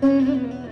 Mm-hmm.